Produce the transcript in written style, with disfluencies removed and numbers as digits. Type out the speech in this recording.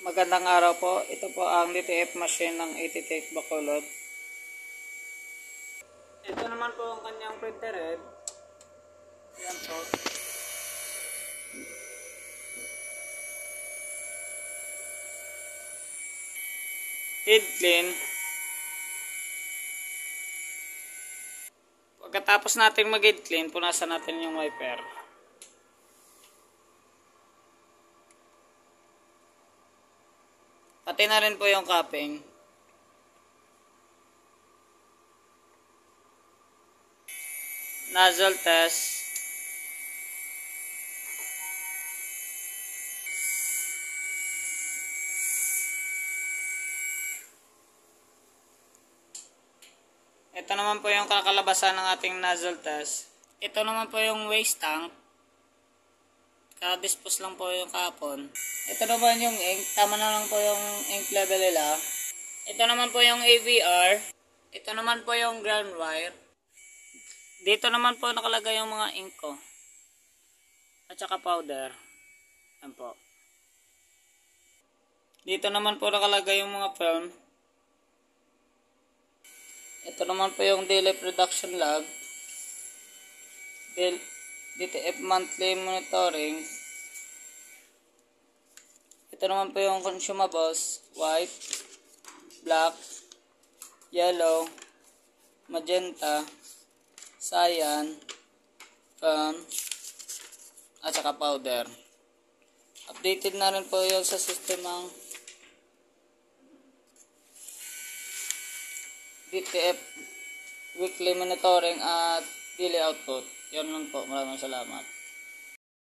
Magandang araw po. Ito po ang DTF machine ng ATTech Bacolod. Ito naman po ang kanyang printer head. Yan po. Head clean. Pagkatapos natin mag-head clean, punasan natin yung wiper. Pati na rin po yung cupping. Nozzle test. Ito naman po yung kakalabasan ng ating nozzle test. Ito naman po yung waste tank. Kadispose lang po yung kapon. Ito naman yung ink. Tama na lang po yung ink level nila. Ito naman po yung AVR. Ito naman po yung ground wire. Dito naman po nakalagay yung mga ink ko. At saka powder. Yan po. Dito naman po nakalagay yung mga film. Ito naman po yung daily production log. DTF monthly monitoring. Ito naman po yung consumables. White, black, yellow, magenta, cyan, film, at saka powder. Updated na rin po yung sa system ng DTF weekly monitoring at daily output. Yan lang po. Maraming salamat.